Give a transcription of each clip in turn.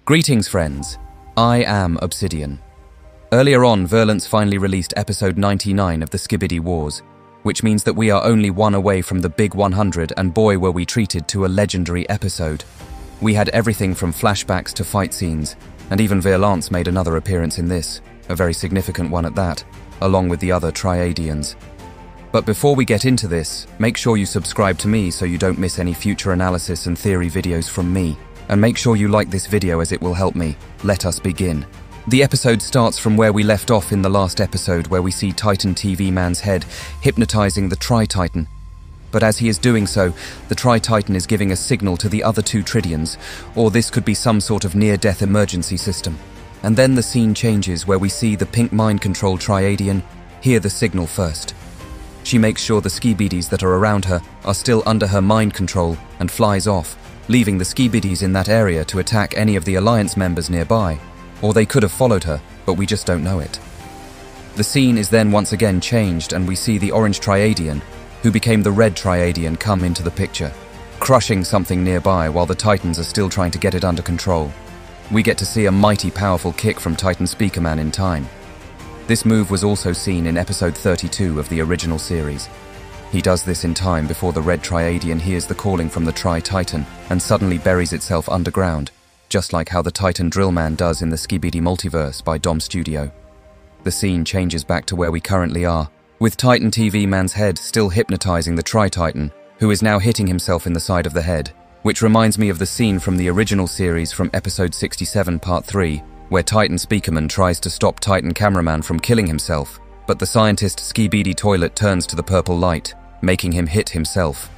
Greetings, friends. I am Obsidian. Earlier on, Verlance finally released episode 99 of the SKIBIDI Wars, which means that we are only one away from the big 100, and boy were we treated to a legendary episode. We had everything from flashbacks to fight scenes, and even Verlance made another appearance in this, a very significant one at that, along with the other Triadians. But before we get into this, make sure you subscribe to me so you don't miss any future analysis and theory videos from me. And make sure you like this video as it will help me. Let us begin. The episode starts from where we left off in the last episode, where we see Titan TV Man's head hypnotizing the Tri-Titan. But as he is doing so, the Tri-Titan is giving a signal to the other two Tridians, or this could be some sort of near-death emergency system. And then the scene changes where we see the pink mind-controlled Triadian hear the signal first. She makes sure the SKIBIDIs that are around her are still under her mind control and flies off, leaving the SKIBIDIs in that area to attack any of the Alliance members nearby. Or they could have followed her, but we just don't know it. The scene is then once again changed, and we see the orange Triadian, who became the red Triadian, come into the picture, crushing something nearby while the Titans are still trying to get it under control. We get to see a mighty powerful kick from Titan Speaker Man in time. This move was also seen in episode 32 of the original series. He does this in time before the red Triadian hears the calling from the Tri-Titan and suddenly buries itself underground, just like how the Titan Drillman does in the SKIBIDI multiverse by Dom Studio. The scene changes back to where we currently are, with Titan TV Man's head still hypnotizing the Tri-Titan, who is now hitting himself in the side of the head, which reminds me of the scene from the original series from episode 67 part 3, where Titan Speakerman tries to stop Titan Cameraman from killing himself, but the scientist SKIBIDI toilet turns to the purple light, making him hit himself.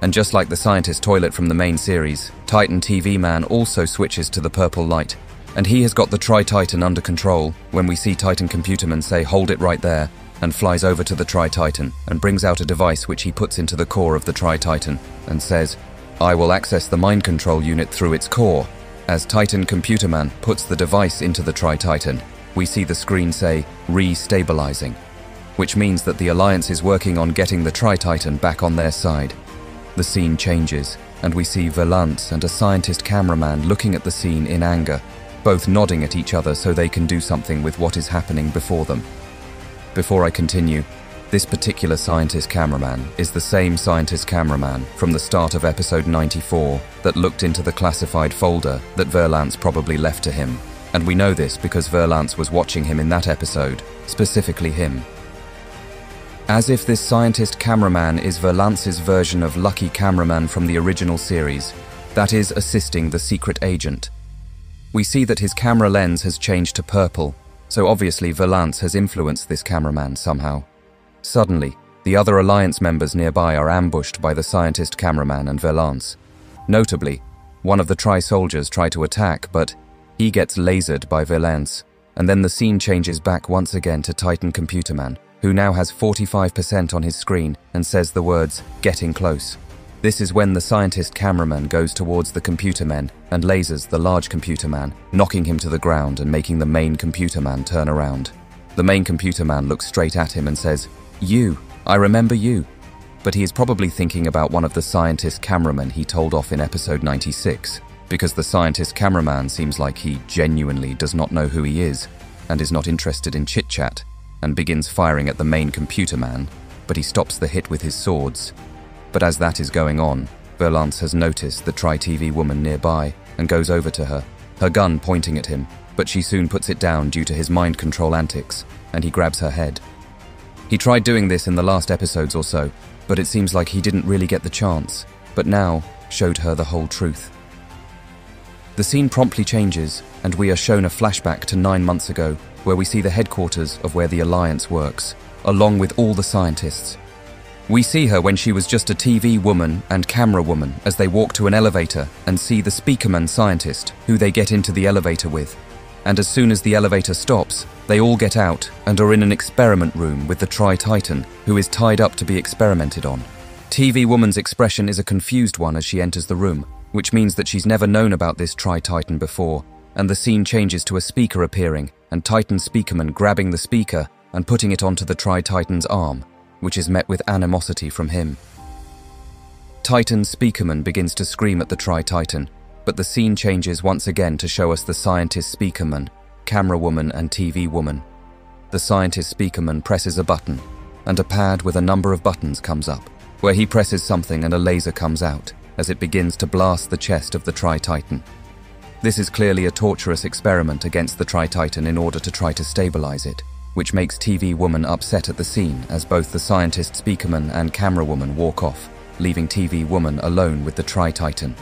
And just like the scientist toilet from the main series, Titan TV Man also switches to the purple light, and he has got the Tri-Titan under control when we see Titan Computerman say "hold it right there" and flies over to the Tri-Titan and brings out a device which he puts into the core of the Tri-Titan and says, "I will access the mind control unit through its core." As Titan Computerman puts the device into the Tri-Titan, we see the screen say "re-stabilizing," which means that the Alliance is working on getting the Tri-Titan back on their side. The scene changes, and we see Verlance and a scientist cameraman looking at the scene in anger, both nodding at each other so they can do something with what is happening before them. Before I continue, this particular scientist cameraman is the same scientist cameraman from the start of episode 94 that looked into the classified folder that Verlance probably left to him, and we know this because Verlance was watching him in that episode, specifically him. As if this scientist cameraman is Verlance's version of Lucky Cameraman from the original series, that is, assisting the secret agent. We see that his camera lens has changed to purple, so obviously Verlance has influenced this cameraman somehow. Suddenly, the other Alliance members nearby are ambushed by the scientist cameraman and Verlance. Notably, one of the Tri-Soldiers try to attack, but he gets lasered by Verlance, and then the scene changes back once again to Titan Computerman, who now has 45% on his screen and says the words, "getting close." This is when the scientist cameraman goes towards the computermen and lasers the large computerman, knocking him to the ground and making the main computerman turn around. The main computerman looks straight at him and says, "You, I remember you." But he is probably thinking about one of the scientist cameramen he told off in episode 96, because the scientist cameraman seems like he genuinely does not know who he is and is not interested in chit-chat, and begins firing at the main computer man, but he stops the hit with his swords. But as that is going on, Verlance has noticed the Tri-TV woman nearby and goes over to her, her gun pointing at him, but she soon puts it down due to his mind control antics, and he grabs her head. He tried doing this in the last episodes or so, but it seems like he didn't really get the chance, but now showed her the whole truth. The scene promptly changes, and we are shown a flashback to 9 months ago, where we see the headquarters of where the Alliance works, along with all the scientists. We see her when she was just a TV woman and camera woman as they walk to an elevator and see the Speakerman scientist, who they get into the elevator with. And as soon as the elevator stops, they all get out and are in an experiment room with the Tri-Titan, who is tied up to be experimented on. TV woman's expression is a confused one as she enters the room, which means that she's never known about this Tri-Titan before, and the scene changes to a speaker appearing and Titan Speakerman grabbing the speaker and putting it onto the Tri-Titan's arm, which is met with animosity from him. Titan Speakerman begins to scream at the Tri-Titan, But the scene changes once again to show us the scientist speakerman, camera woman and TV woman. The scientist speakerman presses a button, and a pad with a number of buttons comes up, where he presses something and a laser comes out as it begins to blast the chest of the Tri-Titan. This is clearly a torturous experiment against the Tri-Titan in order to try to stabilize it, which makes TV woman upset at the scene as both the scientist speakerman and camera woman walk off, leaving TV woman alone with the Tri-Titan.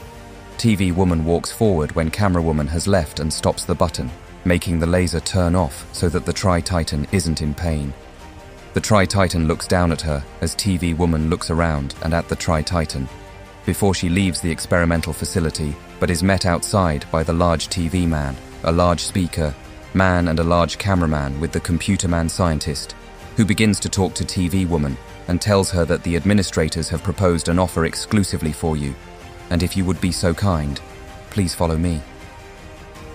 TV woman walks forward when camera woman has left and stops the button, making the laser turn off so that the Tri-Titan isn't in pain. The Tri-Titan looks down at her as TV woman looks around and at the Tri-Titan, before she leaves the experimental facility but is met outside by the large TV man, a large speaker, man and a large cameraman with the computer man scientist, who begins to talk to TV woman and tells her that the administrators have proposed an offer exclusively for you, and if you would be so kind, please follow me.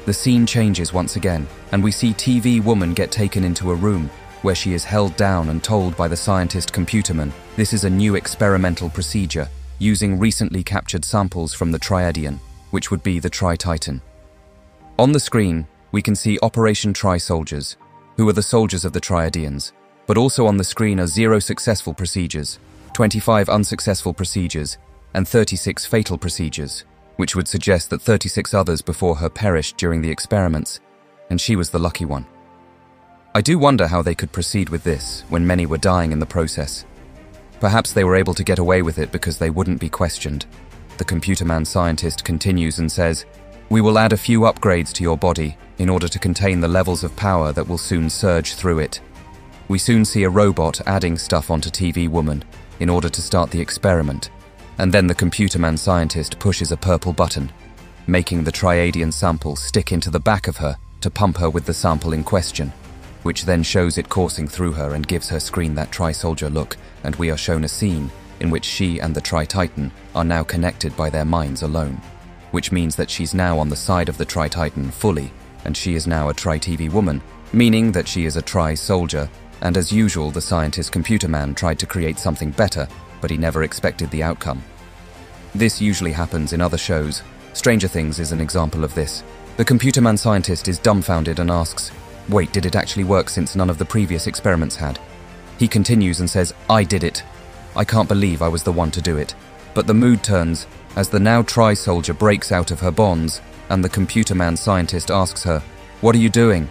The scene changes once again, and we see TV woman get taken into a room where she is held down and told by the scientist computerman this is a new experimental procedure using recently captured samples from the Triadian, which would be the Tri-Titan. On the screen, we can see Operation Tri-Soldiers, who are the soldiers of the Triadians, but also on the screen are 0 successful procedures, 25 unsuccessful procedures, and 36 fatal procedures, which would suggest that 36 others before her perished during the experiments, and she was the lucky one. I do wonder how they could proceed with this when many were dying in the process. Perhaps they were able to get away with it because they wouldn't be questioned. The computer man scientist continues and says, "We will add a few upgrades to your body in order to contain the levels of power that will soon surge through it." We soon see a robot adding stuff onto TV woman in order to start the experiment, and then the computer man scientist pushes a purple button, making the Triadian sample stick into the back of her to pump her with the sample in question, which then shows it coursing through her and gives her screen that Tri-Soldier look, and we are shown a scene in which she and the Tri-Titan are now connected by their minds alone, which means that she's now on the side of the Tri-Titan fully, and she is now a Tri-TV woman, meaning that she is a Tri-Soldier, and as usual the scientist computer man tried to create something better, but he never expected the outcome. This usually happens in other shows. Stranger Things is an example of this. The computer man scientist is dumbfounded and asks, "Wait, did it actually work since none of the previous experiments had?" He continues and says, "I did it. I can't believe I was the one to do it." But the mood turns as the now Tri-Soldier breaks out of her bonds and the computer man scientist asks her, "What are you doing?"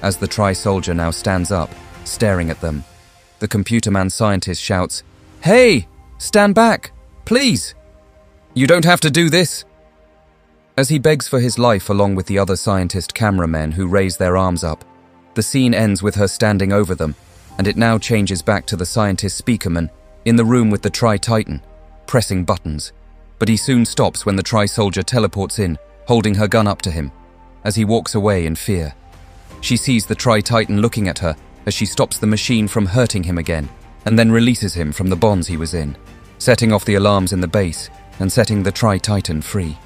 As the Tri-Soldier now stands up, staring at them, the computer man scientist shouts, "Hey, stand back, please. You don't have to do this." As he begs for his life along with the other scientist cameramen who raise their arms up, the scene ends with her standing over them, and it now changes back to the scientist speakerman in the room with the Tri-Titan, pressing buttons. But he soon stops when the Tri-Soldier teleports in, holding her gun up to him, as he walks away in fear. She sees the Tri-Titan looking at her as she stops the machine from hurting him again, and then releases him from the bonds he was in, setting off the alarms in the base and setting the Tri-Titan free.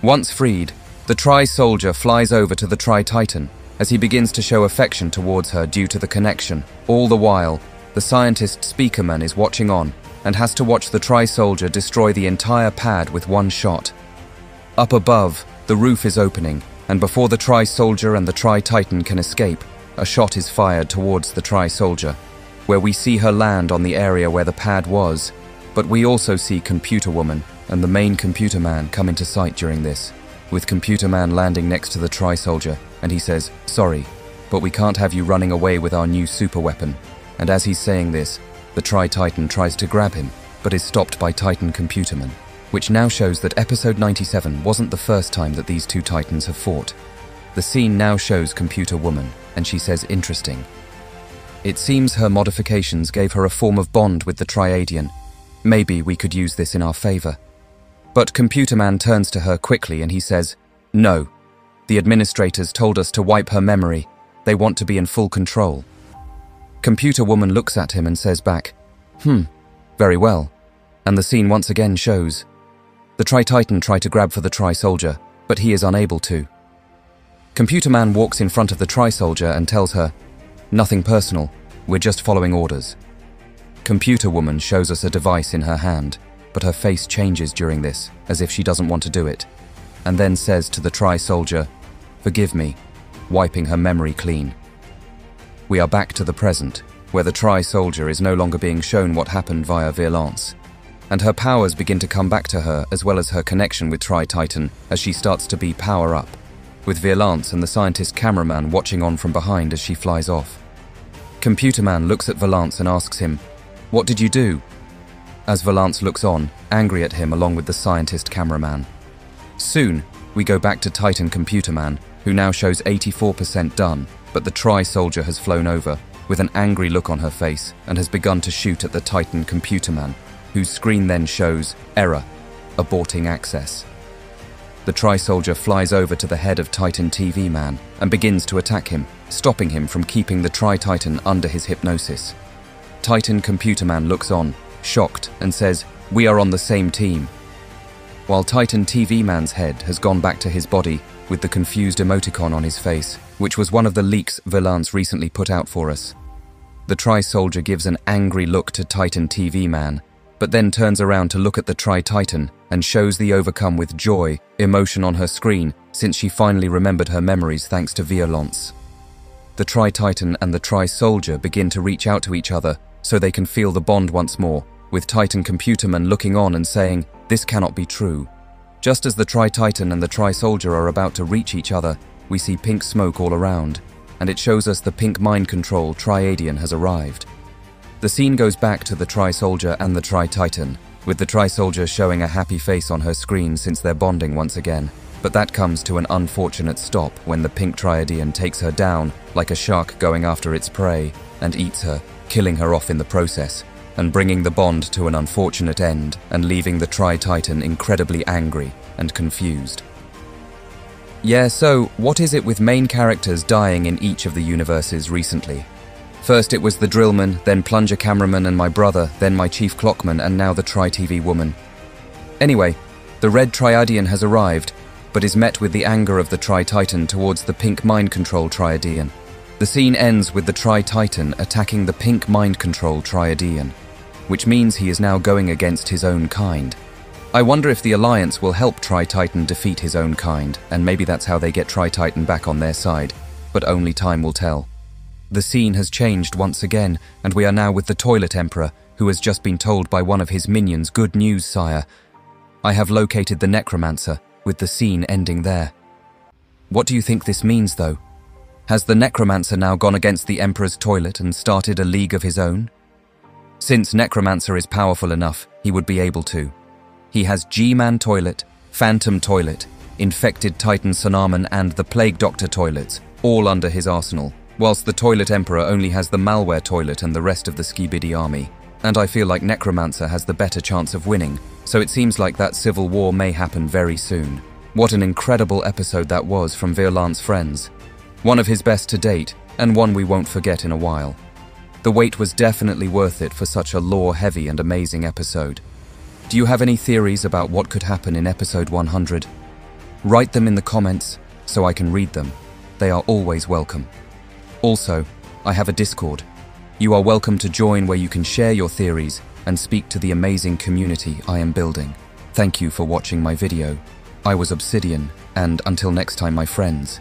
Once freed, the Tri-Soldier flies over to the Tri-Titan as he begins to show affection towards her due to the connection. All the while, the scientist speakerman is watching on and has to watch the Tri-Soldier destroy the entire pad with one shot. Up above, the roof is opening, and before the Tri-Soldier and the Tri-Titan can escape, a shot is fired towards the Tri-Soldier, where we see her land on the area where the pad was, but we also see Computer Woman and the main Computer Man come into sight during this, with Computer Man landing next to the Tri-Soldier, and he says, "Sorry, but we can't have you running away with our new super weapon." And as he's saying this, the Tri-Titan tries to grab him, but is stopped by Titan Computerman, which now shows that episode 97 wasn't the first time that these two Titans have fought. The scene now shows Computer Woman, and she says, "Interesting. It seems her modifications gave her a form of bond with the Triadian. Maybe we could use this in our favor." But Computer Man turns to her quickly and he says, "No. The administrators told us to wipe her memory. They want to be in full control." Computer Woman looks at him and says back, "Very well." And the scene once again shows. The Tri-Titan try to grab for the Tri-Soldier, but he is unable to. Computer Man walks in front of the Tri-Soldier and tells her, "Nothing personal, we're just following orders." Computer Woman shows us a device in her hand, but her face changes during this, as if she doesn't want to do it. and then says to the Tri-Soldier, "Forgive me," wiping her memory clean. We are back to the present, where the Tri-Soldier is no longer being shown what happened via Violence, and her powers begin to come back to her, as well as her connection with Tri-Titan as she starts to be power up, with Violence and the scientist cameraman watching on from behind as she flies off. Computer Man looks at Violence and asks him, "What did you do?" As Violence looks on, angry at him along with the scientist cameraman. Soon, we go back to Titan Computer Man, who now shows 84% done, but the Tri-Soldier has flown over, with an angry look on her face, and has begun to shoot at the Titan Computer Man, whose screen then shows error, aborting access. The Tri-Soldier flies over to the head of Titan TV Man and begins to attack him, stopping him from keeping the Tri-Titan under his hypnosis. Titan Computer Man looks on, shocked, and says, "We are on the same team." While Titan TV Man's head has gone back to his body with the confused emoticon on his face, which was one of the leaks Violence recently put out for us. The Tri-Soldier gives an angry look to Titan TV Man, but then turns around to look at the Tri-Titan and shows the overcome with joy emotion on her screen since she finally remembered her memories thanks to Violence. The Tri-Titan and the Tri-Soldier begin to reach out to each other so they can feel the bond once more, with Titan Computerman looking on and saying, "This cannot be true." Just as the Tri-Titan and the Tri-Soldier are about to reach each other, we see pink smoke all around, and it shows us the pink mind control Triadian has arrived. The scene goes back to the Tri-Soldier and the Tri-Titan, with the Tri-Soldier showing a happy face on her screen since they're bonding once again, but that comes to an unfortunate stop when the pink Triadian takes her down like a shark going after its prey and eats her, killing her off in the process, and bringing the bond to an unfortunate end and leaving the Tri-Titan incredibly angry and confused. Yeah, so what is it with main characters dying in each of the universes recently? First it was the Drillman, then Plunger Cameraman and my brother, then my Chief Clockman, and now the Tri-TV woman. Anyway, the red Triadian has arrived, but is met with the anger of the Tri-Titan towards the pink mind control Triadian. The scene ends with the Tri-Titan attacking the pink mind control Triadian, which means he is now going against his own kind. I wonder if the Alliance will help Tri-Titan defeat his own kind, and maybe that's how they get Tri-Titan back on their side, but only time will tell. The scene has changed once again, and we are now with the Toilet Emperor, who has just been told by one of his minions, "Good news, sire. I have located the Necromancer," with the scene ending there. What do you think this means, though? Has the Necromancer now gone against the Emperor's toilet and started a league of his own? Since Necromancer is powerful enough, he would be able to. He has G-Man Toilet, Phantom Toilet, Infected Titan Sonarman and the Plague Doctor Toilets, all under his arsenal, whilst the Toilet Emperor only has the Malware Toilet and the rest of the SKIBIDI army. And I feel like Necromancer has the better chance of winning, so it seems like that civil war may happen very soon. What an incredible episode that was from Violence Friends. One of his best to date, and one we won't forget in a while. The wait was definitely worth it for such a lore-heavy and amazing episode. Do you have any theories about what could happen in episode 100? Write them in the comments so I can read them. They are always welcome. Also, I have a Discord. You are welcome to join where you can share your theories and speak to the amazing community I am building. Thank you for watching my video. I was Obsidian, and until next time, my friends,